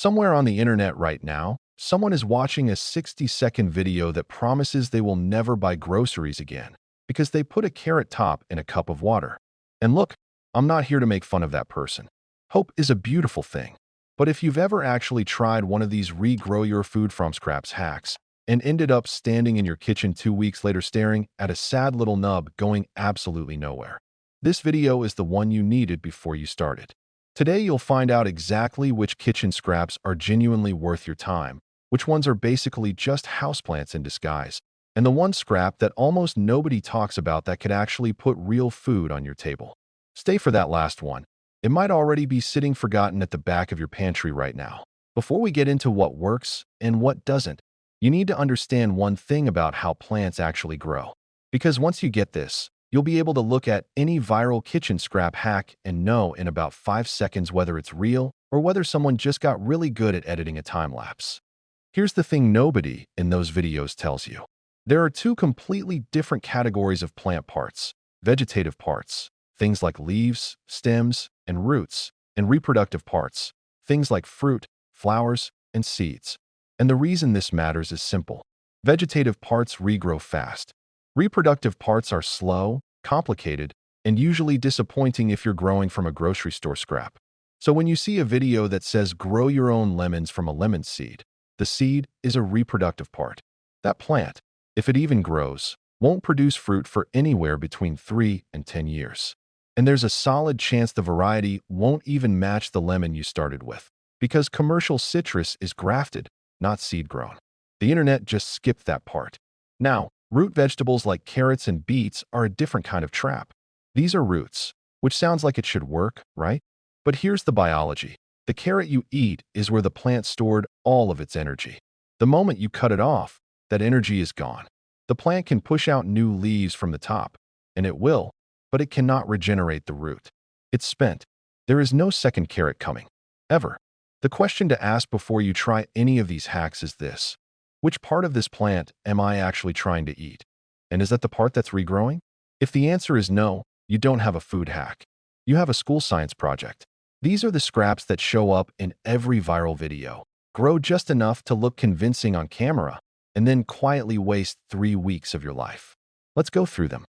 Somewhere on the internet right now, someone is watching a 60-second video that promises they will never buy groceries again because they put a carrot top in a cup of water. And look, I'm not here to make fun of that person. Hope is a beautiful thing. But if you've ever actually tried one of these regrow your food from scraps hacks and ended up standing in your kitchen 2 weeks later staring at a sad little nub going absolutely nowhere, this video is the one you needed before you started. Today you'll find out exactly which kitchen scraps are genuinely worth your time, which ones are basically just houseplants in disguise, and the one scrap that almost nobody talks about that could actually put real food on your table. Stay for that last one. It might already be sitting forgotten at the back of your pantry right now. Before we get into what works and what doesn't, you need to understand one thing about how plants actually grow. Because once you get this, you'll be able to look at any viral kitchen scrap hack and know in about 5 seconds whether it's real or whether someone just got really good at editing a time-lapse. Here's the thing nobody in those videos tells you. There are two completely different categories of plant parts: vegetative parts, things like leaves, stems, and roots, and reproductive parts, things like fruit, flowers, and seeds. And the reason this matters is simple. Vegetative parts regrow fast. Reproductive parts are slow, complicated, and usually disappointing if you're growing from a grocery store scrap. So when you see a video that says grow your own lemons from a lemon seed, the seed is a reproductive part. That plant, if it even grows, won't produce fruit for anywhere between 3 and 10 years. And there's a solid chance the variety won't even match the lemon you started with, because commercial citrus is grafted, not seed-grown. The internet just skipped that part. Now, root vegetables like carrots and beets are a different kind of trap. These are roots, which sounds like it should work, right? But here's the biology. The carrot you eat is where the plant stored all of its energy. The moment you cut it off, that energy is gone. The plant can push out new leaves from the top, and it will, but it cannot regenerate the root. It's spent. There is no second carrot coming, ever. The question to ask before you try any of these hacks is this: which part of this plant am I actually trying to eat? And is that the part that's regrowing? If the answer is no, you don't have a food hack. You have a school science project. These are the scraps that show up in every viral video, grow just enough to look convincing on camera, and then quietly waste 3 weeks of your life. Let's go through them.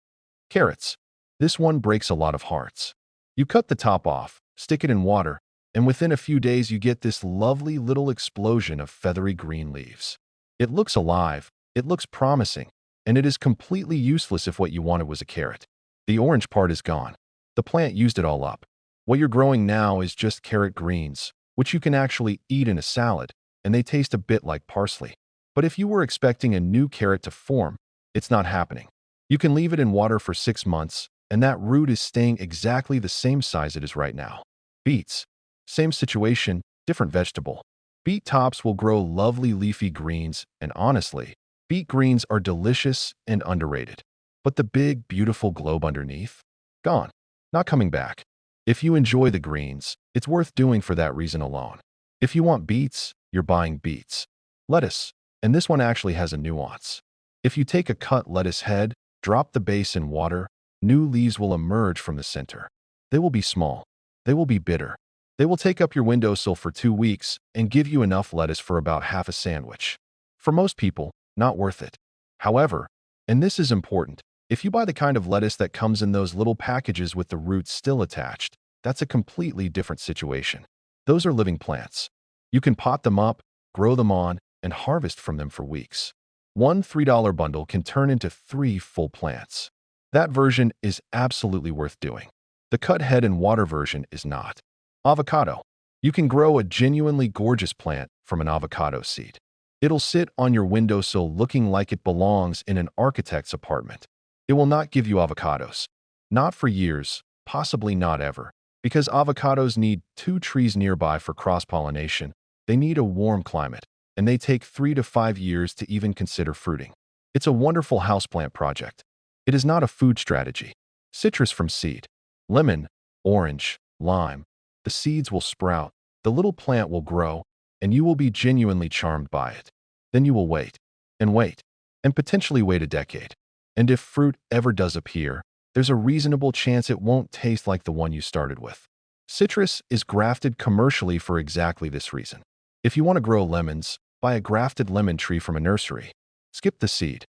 Carrots. This one breaks a lot of hearts. You cut the top off, stick it in water, and within a few days you get this lovely little explosion of feathery green leaves. It looks alive, it looks promising, and it is completely useless if what you wanted was a carrot. The orange part is gone. The plant used it all up. What you're growing now is just carrot greens, which you can actually eat in a salad, and they taste a bit like parsley. But if you were expecting a new carrot to form, it's not happening. You can leave it in water for 6 months, and that root is staying exactly the same size it is right now. Beets. Same situation, different vegetable. Beet tops will grow lovely leafy greens, and honestly, beet greens are delicious and underrated. But the big, beautiful globe underneath? Gone. Not coming back. If you enjoy the greens, it's worth doing for that reason alone. If you want beets, you're buying beets. Lettuce. And this one actually has a nuance. If you take a cut lettuce head, drop the base in water, new leaves will emerge from the center. They will be small. They will be bitter. They will take up your windowsill for 2 weeks and give you enough lettuce for about half a sandwich. For most people, not worth it. However, and this is important, if you buy the kind of lettuce that comes in those little packages with the roots still attached, that's a completely different situation. Those are living plants. You can pot them up, grow them on, and harvest from them for weeks. One $3 bundle can turn into 3 full plants. That version is absolutely worth doing. The cut head and water version is not. Avocado. You can grow a genuinely gorgeous plant from an avocado seed. It'll sit on your windowsill looking like it belongs in an architect's apartment. It will not give you avocados. Not for years, possibly not ever, because avocados need 2 trees nearby for cross-pollination. They need a warm climate, and they take 3 to 5 years to even consider fruiting. It's a wonderful houseplant project. It is not a food strategy. Citrus from seed. Lemon, orange, lime. The seeds will sprout, the little plant will grow, and you will be genuinely charmed by it. Then you will wait, and potentially wait a decade. And if fruit ever does appear, there's a reasonable chance it won't taste like the one you started with. Citrus is grafted commercially for exactly this reason. If you want to grow lemons, buy a grafted lemon tree from a nursery. Skip the seed.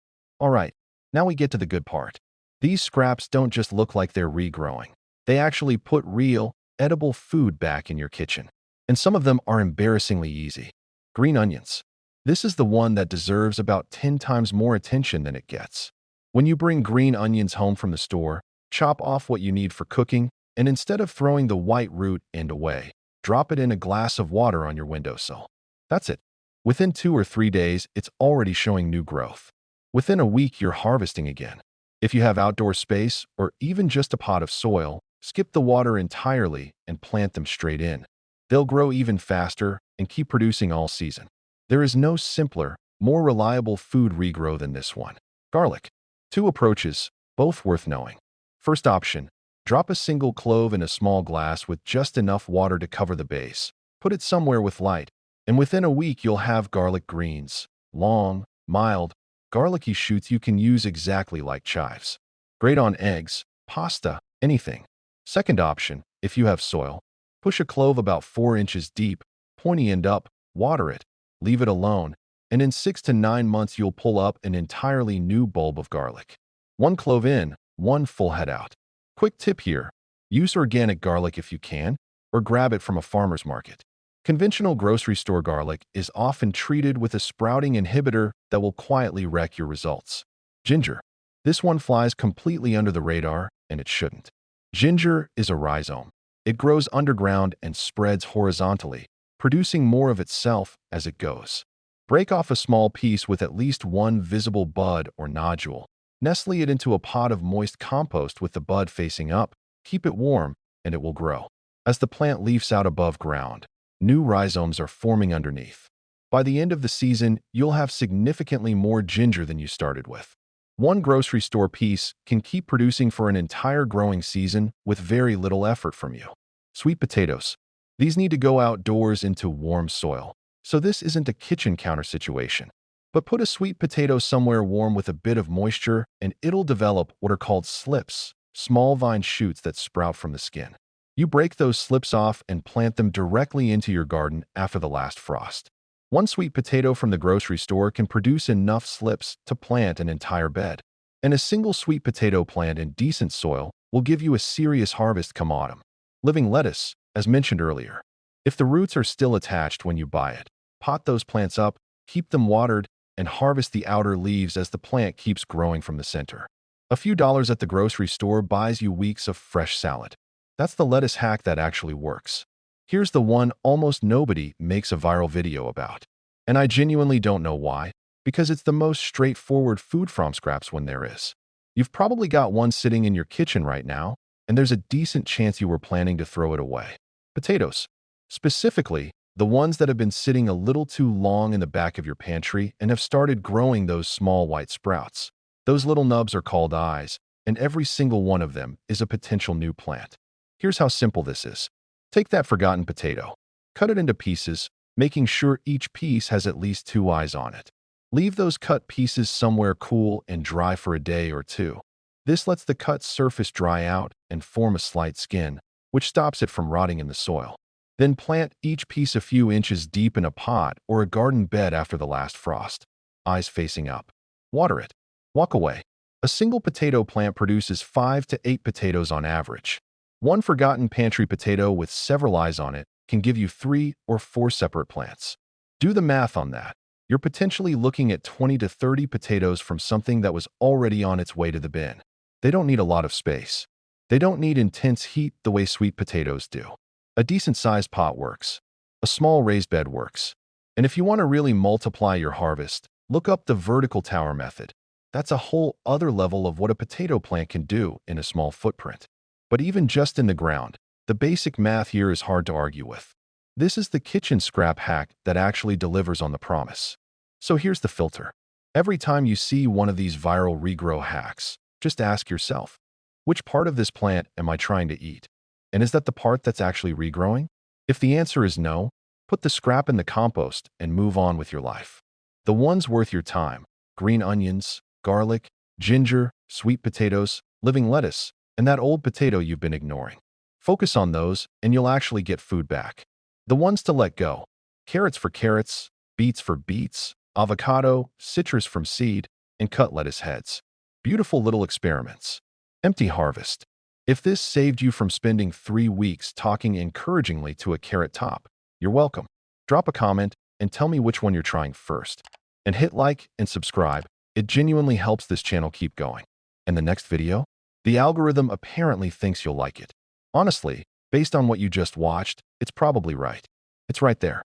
Alright, now we get to the good part. These scraps don't just look like they're regrowing. They actually put real, edible food back in your kitchen. And some of them are embarrassingly easy. Green onions. This is the one that deserves about 10 times more attention than it gets. When you bring green onions home from the store, chop off what you need for cooking, and instead of throwing the white root end away, drop it in a glass of water on your windowsill. That's it. Within 2 or 3 days, it's already showing new growth. Within a week, you're harvesting again. If you have outdoor space or even just a pot of soil, skip the water entirely and plant them straight in. They'll grow even faster and keep producing all season. There is no simpler, more reliable food regrow than this one. Garlic. 2 approaches, both worth knowing. First option, drop a single clove in a small glass with just enough water to cover the base. Put it somewhere with light, and within a week you'll have garlic greens. Long, mild, garlicky shoots you can use exactly like chives. Great on eggs, pasta, anything. Second option, if you have soil, push a clove about 4 inches deep, pointy end up, water it, leave it alone, and in 6 to 9 months you'll pull up an entirely new bulb of garlic. 1 clove in, 1 full head out. Quick tip here, use organic garlic if you can, or grab it from a farmer's market. Conventional grocery store garlic is often treated with a sprouting inhibitor that will quietly wreck your results. Ginger. This one flies completely under the radar, and it shouldn't. Ginger is a rhizome. It grows underground and spreads horizontally, producing more of itself as it goes. Break off a small piece with at least 1 visible bud or nodule. Nestle it into a pot of moist compost with the bud facing up. Keep it warm, and it will grow. As the plant leafs out above ground, new rhizomes are forming underneath. By the end of the season, you'll have significantly more ginger than you started with. 1 grocery store piece can keep producing for an entire growing season with very little effort from you. Sweet potatoes. These need to go outdoors into warm soil, so this isn't a kitchen counter situation. But put a sweet potato somewhere warm with a bit of moisture, and it'll develop what are called slips, small vine shoots that sprout from the skin. You break those slips off and plant them directly into your garden after the last frost. 1 sweet potato from the grocery store can produce enough slips to plant an entire bed. And a single sweet potato plant in decent soil will give you a serious harvest come autumn. Living lettuce, as mentioned earlier. If the roots are still attached when you buy it, pot those plants up, keep them watered, and harvest the outer leaves as the plant keeps growing from the center. A few dollars at the grocery store buys you weeks of fresh salad. That's the lettuce hack that actually works. Here's the one almost nobody makes a viral video about. And I genuinely don't know why, because it's the most straightforward food from scraps when there is. You've probably got one sitting in your kitchen right now, and there's a decent chance you were planning to throw it away. Potatoes. Specifically, the ones that have been sitting a little too long in the back of your pantry and have started growing those small white sprouts. Those little nubs are called eyes, and every single one of them is a potential new plant. Here's how simple this is. Take that forgotten potato. Cut it into pieces, making sure each piece has at least 2 eyes on it. Leave those cut pieces somewhere cool and dry for a day or 2. This lets the cut surface dry out and form a slight skin, which stops it from rotting in the soil. Then plant each piece a few inches deep in a pot or a garden bed after the last frost. Eyes facing up. Water it. Walk away. A single potato plant produces 5 to 8 potatoes on average. 1 forgotten pantry potato with several eyes on it can give you 3 or 4 separate plants. Do the math on that. You're potentially looking at 20 to 30 potatoes from something that was already on its way to the bin. They don't need a lot of space. They don't need intense heat the way sweet potatoes do. A decent-sized pot works. A small raised bed works. And if you want to really multiply your harvest, look up the vertical tower method. That's a whole other level of what a potato plant can do in a small footprint. But even just in the ground, the basic math here is hard to argue with. This is the kitchen scrap hack that actually delivers on the promise. So here's the filter. Every time you see one of these viral regrow hacks, just ask yourself, which part of this plant am I trying to eat? And is that the part that's actually regrowing? If the answer is no, put the scrap in the compost and move on with your life. The ones worth your time: green onions, garlic, ginger, sweet potatoes, living lettuce, and that old potato you've been ignoring. Focus on those and you'll actually get food back. The ones to let go: carrots for carrots, beets for beets, avocado, citrus from seed, and cut lettuce heads. Beautiful little experiments. Empty harvest. If this saved you from spending 3 weeks talking encouragingly to a carrot top, you're welcome. Drop a comment and tell me which one you're trying first. And hit like and subscribe. It genuinely helps this channel keep going. In the next video, the algorithm apparently thinks you'll like it. Honestly, based on what you just watched, it's probably right. It's right there.